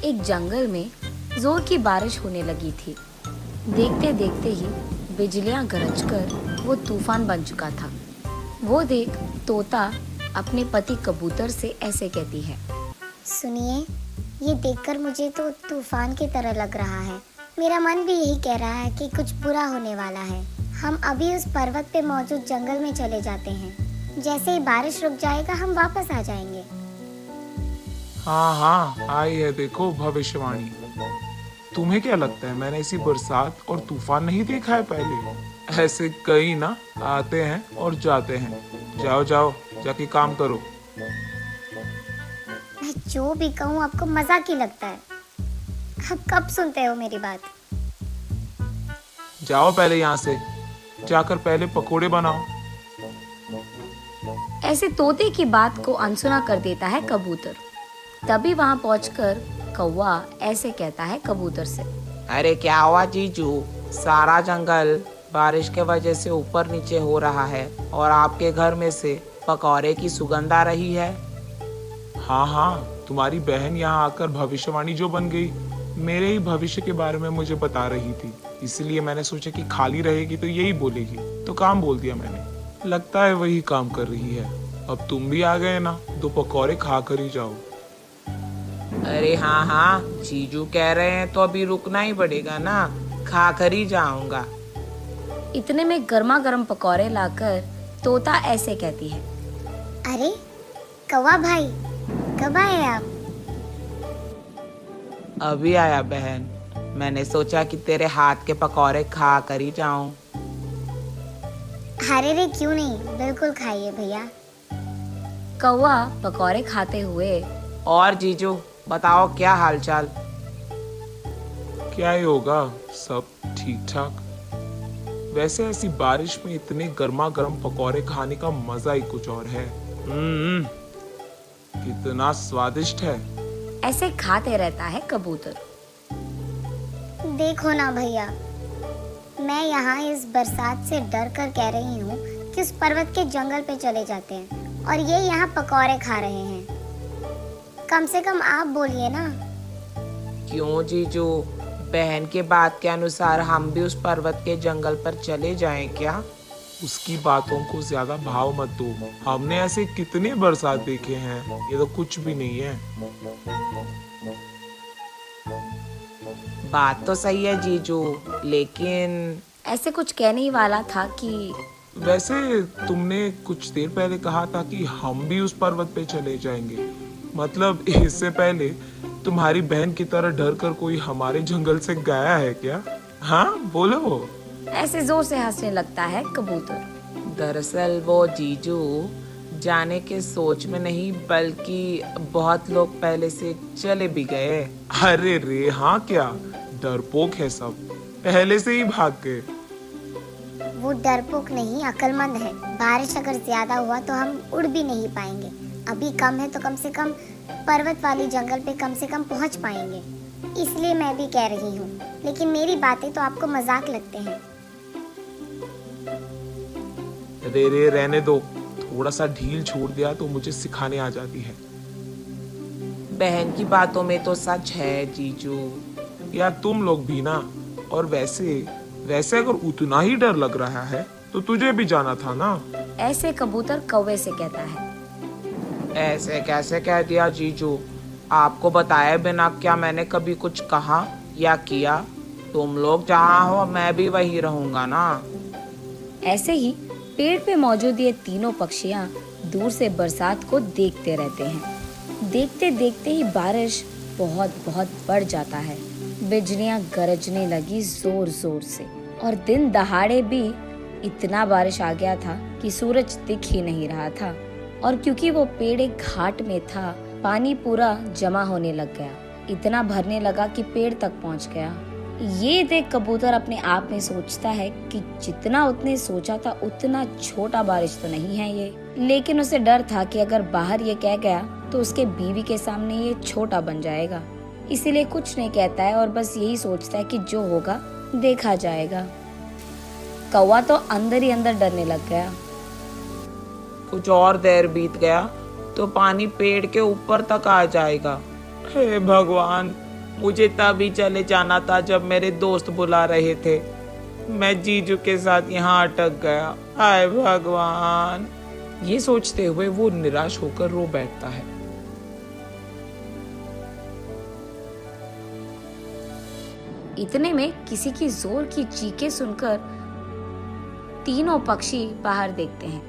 एक जंगल में जोर की बारिश होने लगी थी। देखते देखते ही बिजलियां गरजकर वो तूफान बन चुका था। वो देख तोता अपने पति कबूतर से ऐसे कहती है। सुनिए, ये देखकर मुझे तो तूफान की तरह लग रहा है। मेरा मन भी यही कह रहा है कि कुछ बुरा होने वाला है। हम अभी उस पर्वत पे मौजूद जंगल में चले जाते हैं। जैसे ही बारिश रुक जाएगा हम वापस आ जाएंगे। हाँ हाँ, आई है देखो भविष्यवाणी। तुम्हें क्या लगता है मैंने ऐसी बरसात और तूफान नहीं देखा है पहले? ऐसे कई ना आते हैं और जाते हैं। जाओ जाओ, जाके काम करो। मैं जो भी कहूँ आपको मजाक ही लगता है। आप कब सुनते हो मेरी बात? जाओ पहले यहाँ से, जाकर पहले पकोड़े बनाओ। ऐसे तोते की बात को अनसुना कर देता है कबूतर। तभी वहां पहुंचकर कौवा ऐसे कहता है कबूतर से। अरे क्या हुआ जीजू, सारा जंगल बारिश के वजह से ऊपर नीचे हो रहा है और आपके घर में से पकौड़े की सुगंध आ रही है। हाँ हाँ, तुम्हारी बहन यहाँ आकर भविष्यवाणी जो बन गई, मेरे ही भविष्य के बारे में मुझे बता रही थी। इसलिए मैंने सोचा कि खाली रहेगी तो यही बोलेगी, तो काम बोल दिया मैंने। लगता है वही काम कर रही है। अब तुम भी आ गए ना, दो पकौड़े खा कर ही जाओ। अरे हाँ हाँ, जीजू कह रहे हैं तो अभी रुकना ही पड़ेगा ना, खा कर ही जाऊंगा। इतने में गर्मा गर्म पकौड़े लाकर तोता ऐसे कहती है। अरे कौवा भाई, कब आए आप? अभी आया बहन, मैंने सोचा कि तेरे हाथ के पकौड़े खा कर ही जाऊं। अरे रे क्यों नहीं, बिल्कुल खाइए भैया। कौवा पकौड़े खाते हुए। और जीजू बताओ क्या हालचाल? क्या ही होगा, सब ठीक ठाक। वैसे ऐसी बारिश में इतने गर्मा गर्म पकौड़े खाने का मजा ही कुछ और है। कितना स्वादिष्ट है। ऐसे खाते रहता है कबूतर। देखो ना भैया, मैं यहाँ इस बरसात से डर कर कह रही हूँ कि उस पर्वत के जंगल पे चले जाते हैं और ये यहाँ पकौड़े खा रहे हैं। कम से कम आप बोलिए ना। क्यों जीजू, बहन के बात के अनुसार हम भी उस पर्वत के जंगल पर चले जाएं क्या? उसकी बातों को ज्यादा भाव मत दो। हमने ऐसे कितने बरसात देखे हैं, ये तो कुछ भी नहीं है। बात तो सही है जीजू, लेकिन ऐसे कुछ कहने ही वाला था कि वैसे तुमने कुछ देर पहले कहा था कि हम भी उस पर्वत पे चले जाएंगे। मतलब इससे पहले तुम्हारी बहन की तरह डर कर कोई हमारे जंगल से गया है क्या? हाँ बोलो। ऐसे जोर से हंसने लगता है कबूतर। दरअसल वो जीजू जाने के सोच में नहीं, बल्कि बहुत लोग पहले से चले भी गए। अरे रे हाँ, क्या डरपोक है सब, पहले से ही भाग गए। वो डरपोक नहीं, अक्लमंद है। बारिश अगर ज्यादा हुआ तो हम उड़ भी नहीं पाएंगे। अभी कम है तो कम से कम पर्वत वाली जंगल पे कम से कम पहुंच पाएंगे। इसलिए मैं भी कह रही हूँ, लेकिन मेरी बातें तो आपको मजाक लगते हैं। रे रे रहने दो, थोड़ा सा ढील छोड़ दिया तो मुझे सिखाने आ जाती है। बहन की बातों में तो सच है जीजू। यार तुम लोग भी ना। और वैसे अगर उतना ही डर लग रहा है तो तुझे भी जाना था ना। ऐसे कबूतर कौवे से कहता है। ऐसे कैसे कह दिया जीजू, आपको बताए बिना क्या मैंने कभी कुछ कहा या किया? तुम लोग जहाँ हो मैं भी वही रहूंगा ना। ऐसे ही पेड़ पे मौजूद ये तीनों पक्षियां दूर से बरसात को देखते रहते हैं। देखते देखते ही बारिश बहुत बहुत बढ़ जाता है। बिजलियां गरजने लगी जोर जोर से और दिन दहाड़े भी इतना बारिश आ गया था कि सूरज दिख ही नहीं रहा था। और क्योंकि वो पेड़ एक घाट में था, पानी पूरा जमा होने लग गया। इतना भरने लगा कि पेड़ तक पहुंच गया। ये देख कबूतर अपने आप में सोचता है कि जितना उसने सोचा था उतना छोटा बारिश तो नहीं है ये। लेकिन उसे डर था कि अगर बाहर ये कह गया तो उसके बीवी के सामने ये छोटा बन जाएगा। इसीलिए कुछ नहीं कहता है और बस यही सोचता है कि जो होगा देखा जाएगा। कौवा तो अंदर ही अंदर डरने लग गया। कुछ और देर बीत गया तो पानी पेड़ के ऊपर तक आ जाएगा। हे भगवान, मुझे तभी चले जाना था जब मेरे दोस्त बुला रहे थे। मैं जीजू के साथ यहाँ अटक गया। हाय भगवान। ये सोचते हुए वो निराश होकर रो बैठता है। इतने में किसी की जोर की चीखें सुनकर तीनों पक्षी बाहर देखते हैं।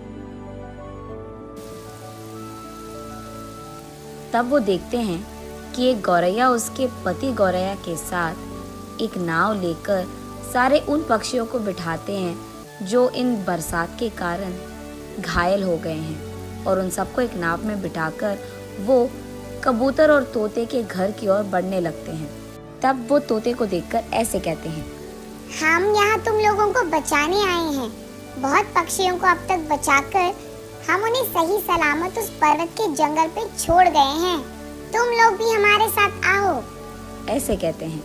तब वो देखते हैं कि एक गौरैया उसके पति गौरैया के साथ एक नाव लेकर सारे उन पक्षियों को बिठाते हैं जो इन बरसात के कारण घायल हो गए हैं, और उन सबको एक नाव में बिठाकर वो कबूतर और तोते के घर की ओर बढ़ने लगते हैं। तब वो तोते को देखकर ऐसे कहते हैं, हम यहाँ तुम लोगों को बचाने आए हैं। बहुत पक्षियों को अब तक बचाकर हम उन्हें सही सलामत उस पर्वत के जंगल पे छोड़ गए हैं। तुम लोग भी हमारे साथ आओ। ऐसे कहते हैं।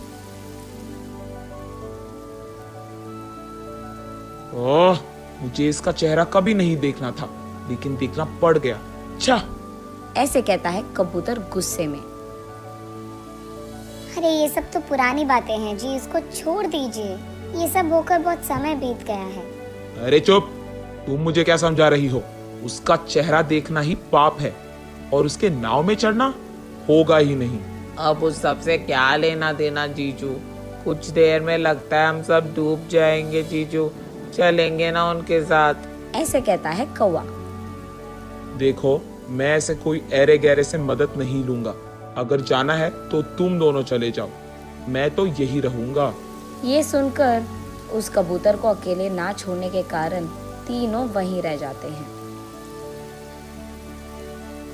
ओह, मुझे इसका चेहरा कभी नहीं देखना था, लेकिन देखना पड़ गया। अच्छा। ऐसे कहता है कबूतर गुस्से में। अरे ये सब तो पुरानी बातें हैं जी, इसको छोड़ दीजिए। ये सब होकर बहुत समय बीत गया है। अरे चुप, तुम मुझे क्या समझा रही हो? उसका चेहरा देखना ही पाप है, और उसके नाव में चढ़ना होगा ही नहीं। अब उस सबसे क्या लेना देना जीजू? कुछ देर में लगता है हम सब डूब जाएंगे जीजू। चलेंगे ना उनके साथ। ऐसे कहता है कौवा। देखो, मैं ऐसे कोई ऐरे गहरे से मदद नहीं लूंगा। अगर जाना है तो तुम दोनों चले जाओ, मैं तो यही रहूंगा। ये सुनकर उस कबूतर को अकेले ना छोड़ने के कारण तीनों वहीं रह जाते हैं।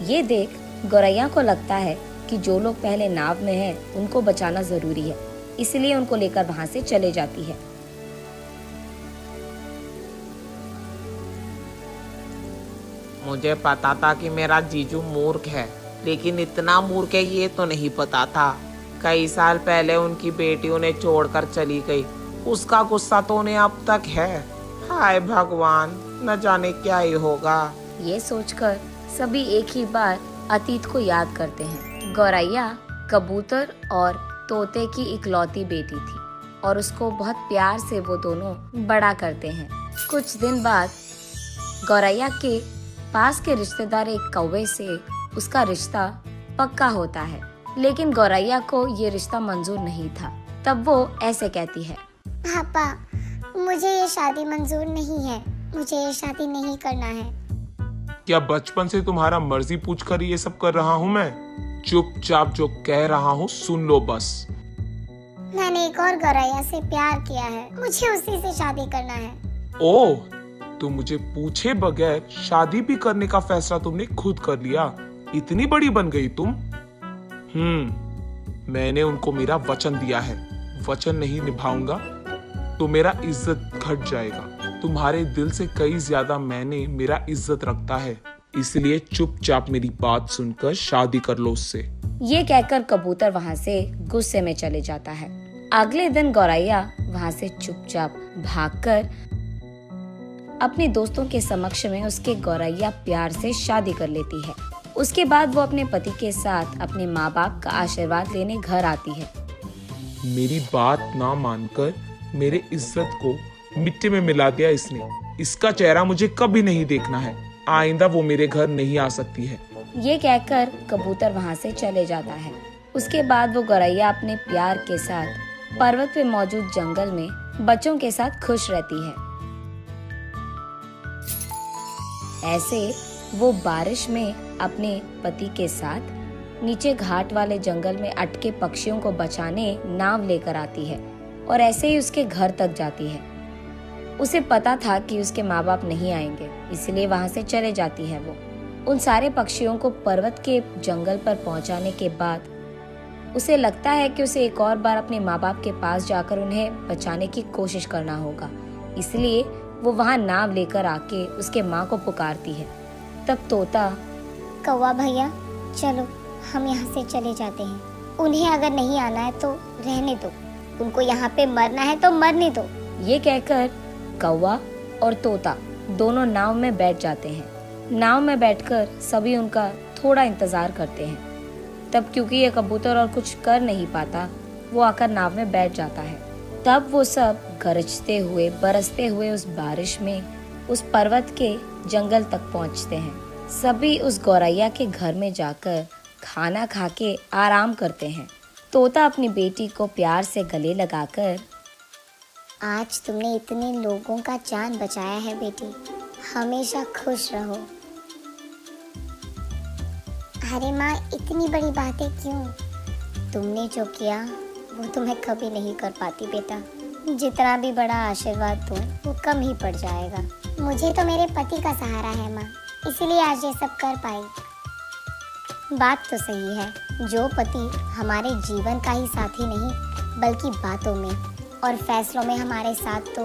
ये देख गौरैया को लगता है कि जो लोग पहले नाव में हैं उनको बचाना जरूरी है, इसलिए उनको लेकर वहां से चले जाती है। मुझे पता था कि मेरा जीजू मूर्ख है, लेकिन इतना मूर्ख है ये तो नहीं पता था। कई साल पहले उनकी बेटी उन्हें छोड़कर चली गई। उसका गुस्सा तो उन्हें अब तक है। हाय भगवान, न जाने क्या ही होगा। ये सोचकर सभी एक ही बार अतीत को याद करते हैं। गौरैया कबूतर और तोते की इकलौती बेटी थी, और उसको बहुत प्यार से वो दोनों बड़ा करते हैं। कुछ दिन बाद गौरैया के पास के रिश्तेदार एक कौवे से उसका रिश्ता पक्का होता है, लेकिन गौरैया को ये रिश्ता मंजूर नहीं था। तब वो ऐसे कहती है, पापा, मुझे ये शादी मंजूर नहीं है। मुझे ये शादी नहीं करना है। क्या बचपन से तुम्हारा मर्जी पूछ कर ये सब कर रहा हूँ मैं? चुपचाप जो कह रहा हूँ सुन लो बस। मैंने एक और गौरैया से प्यार किया है। मुझे उसी से शादी करना है। ओह, तो मुझे पूछे बगैर शादी भी करने का फैसला तुमने खुद कर लिया। इतनी बड़ी बन गई तुम। मैंने उनको मेरा वचन दिया है। वचन नहीं निभाऊंगा तो मेरा इज्जत घट जाएगा। तुम्हारे दिल से कई ज्यादा मैंने मेरा इज्जत रखता है, इसलिए चुपचाप मेरी बात सुनकर शादी कर लो उससे। ये कहकर कबूतर वहाँ से गुस्से में चले जाता है। अगले दिन गौरैया वहाँ से चुपचाप भागकर अपने दोस्तों के समक्ष में उसके गौरैया प्यार से शादी कर लेती है। उसके बाद वो अपने पति के साथ अपने माँ बाप का आशीर्वाद लेने घर आती है। मेरी बात ना मानकर मेरे इज्जत को मिट्टी में मिला दिया इसने। इसका चेहरा मुझे कभी नहीं देखना है। आइंदा वो मेरे घर नहीं आ सकती है। ये कहकर कबूतर वहाँ से चले जाता है। उसके बाद वो गौरैया अपने प्यार के साथ पर्वत पे मौजूद जंगल में बच्चों के साथ खुश रहती है। ऐसे वो बारिश में अपने पति के साथ नीचे घाट वाले जंगल में अटके पक्षियों को बचाने नाव लेकर आती है, और ऐसे ही उसके घर तक जाती है। उसे पता था कि उसके माँ बाप नहीं आएंगे, इसलिए वहाँ से चले जाती है। वो उन सारे पक्षियों को पर्वत के जंगल पर पहुँचाने के बाद उसे लगता है कि उसे एक और बार अपने माँ बाप के पास जाकर उन्हें बचाने की कोशिश करना होगा, इसलिए वो वहाँ नाव लेकर आके उसके माँ को पुकारती है। तब तोता, कौवा भैया, चलो हम यहाँ से चले जाते हैं। उन्हें अगर नहीं आना है तो रहने दो, उनको यहाँ पे मरना है तो मरने दो। ये कहकर कौवा और तोता दोनों नाव में बैठ जाते हैं। नाव में बैठकर सभी उनका थोड़ा इंतजार करते हैं। तब क्योंकि ये कबूतर और कुछ कर नहीं पाता, वो आकर नाव में बैठ जाता है। तब वो सब गरजते हुए बरसते हुए उस बारिश में उस पर्वत के जंगल तक पहुंचते हैं। सभी उस गौरैया के घर में जाकर खाना खा के आराम करते हैं। तोता अपनी बेटी को प्यार से गले लगाकर, आज तुमने इतने लोगों का जान बचाया है बेटी, हमेशा खुश रहो। अरे माँ, इतनी बड़ी बातें क्यों? तुमने जो किया वो तो मैं कभी नहीं कर पाती बेटा। जितना भी बड़ा आशीर्वाद दूं वो कम ही पड़ जाएगा। मुझे तो मेरे पति का सहारा है माँ, इसीलिए आज ये सब कर पाई। बात तो सही है, जो पति हमारे जीवन का ही साथी नहीं बल्कि बातों में और फैसलों में हमारे साथ, तो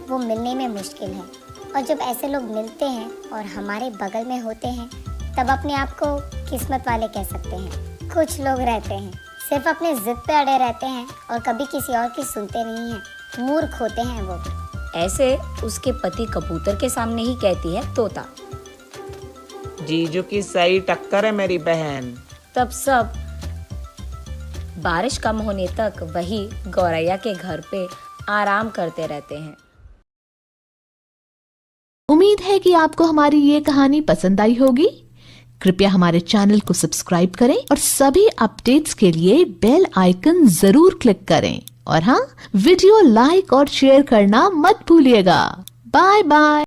वो मिलने में मुश्किल है। और जब ऐसे लोग मिलते हैं और हमारे बगल में होते हैं तब अपने आप को किस्मत वाले कह सकते हैं। कुछ लोग रहते हैं सिर्फ अपने जिद पे अड़े रहते हैं और कभी किसी और की सुनते नहीं हैं, मूर्ख होते हैं वो। ऐसे उसके पति कबूतर के सामने ही कहती है तोता। जीजू की सही टक्कर है मेरी बहन। तब सब बारिश कम होने तक वही गौरैया के घर पे आराम करते रहते हैं। उम्मीद है कि आपको हमारी ये कहानी पसंद आई होगी। कृपया हमारे चैनल को सब्सक्राइब करें और सभी अपडेट्स के लिए बेल आइकन जरूर क्लिक करें। और हाँ, वीडियो लाइक और शेयर करना मत भूलिएगा। Bye bye.